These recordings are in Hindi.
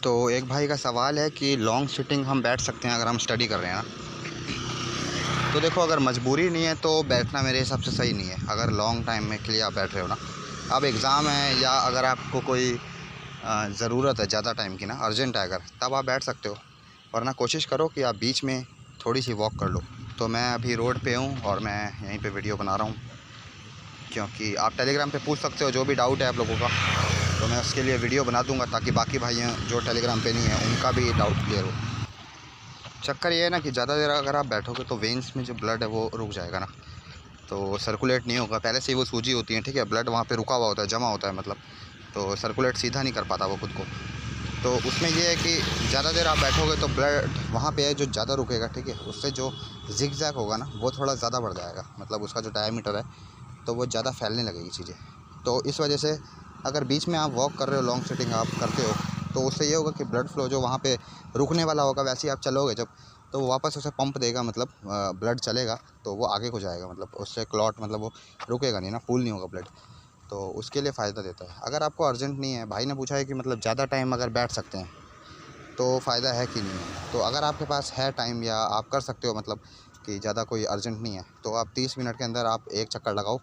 तो एक भाई का सवाल है कि लॉन्ग सिटिंग हम बैठ सकते हैं अगर हम स्टडी कर रहे हैं ना। तो देखो, अगर मजबूरी नहीं है तो बैठना मेरे हिसाब से सही नहीं है। अगर लॉन्ग टाइम में के लिए आप बैठ रहे हो ना, अब एग्ज़ाम है या अगर आपको कोई ज़रूरत है ज़्यादा टाइम की ना, अर्जेंट है अगर, तब आप बैठ सकते हो। वरना कोशिश करो कि आप बीच में थोड़ी सी वॉक कर लो। तो मैं अभी रोड पे हूँ और मैं यहीं पे वीडियो बना रहा हूँ, क्योंकि आप टेलीग्राम पे पूछ सकते हो जो भी डाउट है आप लोगों का। तो मैं उसके लिए वीडियो बना दूंगा ताकि बाकी भाई जो टेलीग्राम पे नहीं है उनका भी डाउट क्लियर हो। चक्कर ये है ना कि ज़्यादा देर अगर आप बैठोगे तो वेंस में जो ब्लड है वो रुक जाएगा ना, तो सर्कुलेट नहीं होगा। पहले से ही वो सूजी होती है, ठीक है, ब्लड वहाँ पे रुका हुआ होता है, जमा होता है मतलब, तो सर्कुलेट सीधा नहीं कर पाता वो खुद को। तो उसमें ये है कि ज़्यादा देर आप बैठोगे तो ब्लड वहाँ पे है जो ज़्यादा रुकेगा, ठीक है, उससे जो जिग-जैग होगा ना वो थोड़ा ज़्यादा बढ़ जाएगा, मतलब उसका जो डायमीटर है तो वो ज़्यादा फैलने लगेगी चीज़ें। तो इस वजह से अगर बीच में आप वॉक कर रहे हो, लॉन्ग सिटिंग आप करते हो, तो उससे ये होगा कि ब्लड फ्लो जो वहाँ पे रुकने वाला होगा, वैसे ही आप चलोगे जब, तो वो वापस उसे पंप देगा, मतलब ब्लड चलेगा तो वो आगे को जाएगा, मतलब उससे क्लॉट, मतलब वो रुकेगा नहीं ना, पूल नहीं होगा ब्लड। तो उसके लिए फ़ायदा देता है। अगर आपको अर्जेंट नहीं है, भाई ने पूछा है कि मतलब ज़्यादा टाइम अगर बैठ सकते हैं तो फ़ायदा है कि नहीं है। तो अगर आपके पास है टाइम या आप कर सकते हो, मतलब कि ज़्यादा कोई अर्जेंट नहीं है, तो आप 30 मिनट के अंदर आप एक चक्कर लगाओ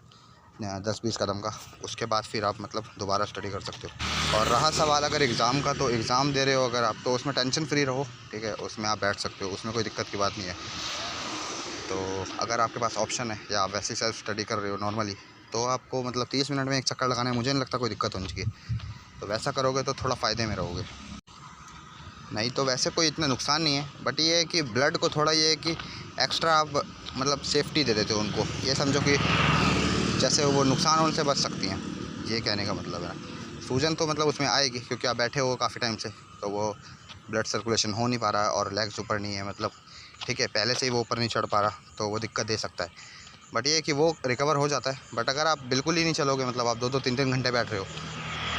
10-20 कदम का। उसके बाद फिर आप मतलब दोबारा स्टडी कर सकते हो। और रहा सवाल अगर एग्ज़ाम का, तो एग्ज़ाम दे रहे हो अगर आप, तो उसमें टेंशन फ्री रहो, ठीक है, उसमें आप बैठ सकते हो, उसमें कोई दिक्कत की बात नहीं है। तो अगर आपके पास ऑप्शन है या आप वैसे सेल्फ स्टडी कर रहे हो नॉर्मली, तो आपको मतलब 30 मिनट में एक चक्कर लगाना है, मुझे नहीं लगता कोई दिक्कत होनी चाहिए। तो वैसा करोगे तो थोड़ा फ़ायदे में रहोगे। नहीं तो वैसे कोई इतना नुकसान नहीं है, बट ये है कि ब्लड को थोड़ा ये है कि एक्स्ट्रा आप मतलब सेफ्टी दे देते हो उनको। ये समझो कि जैसे वो नुकसान होने से बच सकती हैं, ये कहने का मतलब है। सूजन तो मतलब उसमें आएगी क्योंकि आप बैठे हो काफ़ी टाइम से, तो वो ब्लड सर्कुलेशन हो नहीं पा रहा है और लेग्स ऊपर नहीं है, मतलब ठीक है, पहले से ही वो ऊपर नहीं चढ़ पा रहा, तो वो दिक्कत दे सकता है। बट ये है कि वो रिकवर हो जाता है। बट अगर आप बिल्कुल ही नहीं चलोगे, मतलब आप 2-2 3-3 घंटे बैठ रहे हो,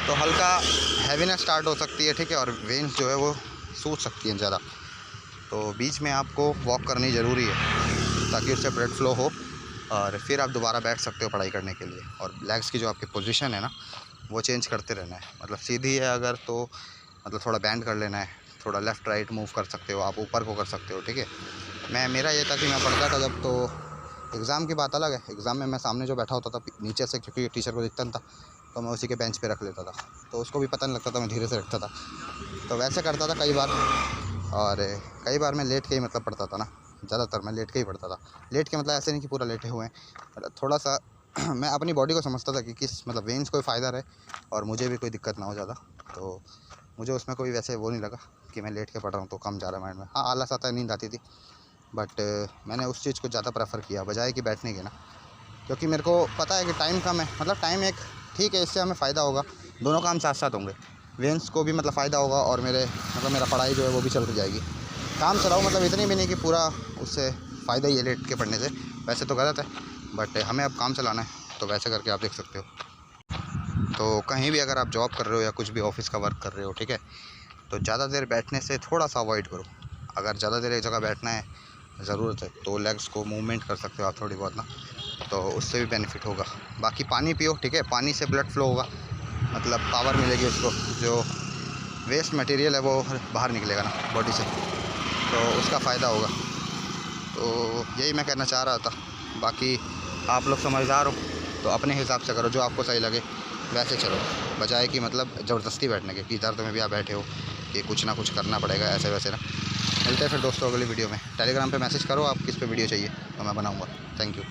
तो हल्का हैवीनेस स्टार्ट हो सकती है, ठीक है, और वेन्स जो है वो सूज सकती हैं ज़्यादा। तो बीच में आपको वॉक करनी ज़रूरी है ताकि उससे ब्लड फ्लो हो, और फिर आप दोबारा बैठ सकते हो पढ़ाई करने के लिए। और लेग्स की जो आपकी पोजीशन है ना, वो चेंज करते रहना है। मतलब सीधी है अगर, तो मतलब थोड़ा बैंड कर लेना है, थोड़ा लेफ़्ट राइट मूव कर सकते हो, आप ऊपर को कर सकते हो, ठीक है। मेरा ये था कि मैं पढ़ता था जब, तो एग्ज़ाम की बात अलग है। एग्ज़ाम में मैं सामने जो बैठा होता था नीचे से, क्योंकि टीचर को दिखता नहीं था, तो मैं उसी के बेंच पे रख लेता था, तो उसको भी पता नहीं लगता था, मैं धीरे से रखता था। तो वैसे करता था कई बार, और कई बार मैं लेट के ही मतलब पढ़ता था ना, ज़्यादातर मैं लेट के ही पढ़ता था। लेट के मतलब ऐसे नहीं कि पूरा लेटे हुए हैं, मतलब थोड़ा सा मैं अपनी बॉडी को समझता था कि किस मतलब वेन्स को फ़ायदा रहे और मुझे भी कोई दिक्कत ना हो ज़्यादा। तो मुझे उसमें कोई वैसे वो नहीं लगा कि मैं लेट के पढ़ रहा हूँ तो कम जा रहा है माइंड में। हाँ, आलस आता है, नींद आती थी, बट मैंने उस चीज़ को ज़्यादा प्रेफर किया बजाय कि बैठने के ना, क्योंकि मेरे को पता है कि टाइम कम है, मतलब टाइम एक ठीक है, इससे हमें फ़ायदा होगा, दोनों काम साथ साथ होंगे। वेन्स को भी मतलब फ़ायदा होगा और मेरे मतलब मेरा पढ़ाई जो है वो भी चल जाएगी। काम चलाओ, मतलब इतनी भी नहीं कि पूरा उससे फ़ायदा ही है लेट के पढ़ने से, वैसे तो गलत है, बट हमें अब काम चलाना है, तो वैसे करके आप देख सकते हो। तो कहीं भी अगर आप जॉब कर रहे हो या कुछ भी ऑफ़िस का वर्क कर रहे हो, ठीक है, तो ज़्यादा देर बैठने से थोड़ा सा अवॉइड करो। अगर ज़्यादा देर एक जगह बैठना है, ज़रूरत है, तो लेग्स को मूवमेंट कर सकते हो आप थोड़ी बहुत ना, तो उससे भी बेनिफिट होगा। बाकी पानी पियो, ठीक है, पानी से ब्लड फ्लो होगा, मतलब पावर मिलेगी उसको, जो वेस्ट मटेरियल है वो बाहर निकलेगा ना बॉडी से, तो उसका फ़ायदा होगा। तो यही मैं कहना चाह रहा था। बाकी आप लोग समझदार हो तो अपने हिसाब से करो, जो आपको सही लगे वैसे चलो, बजाय कि मतलब ज़बरदस्ती बैठने के, कि दर्द में भी आप बैठे हो कि कुछ ना कुछ करना पड़ेगा, ऐसे वैसे ना। मिलते हैं फिर दोस्तों अगली वीडियो में। टेलीग्राम पे मैसेज करो आप किस पे वीडियो चाहिए, तो मैं बनाऊँगा। Thank you.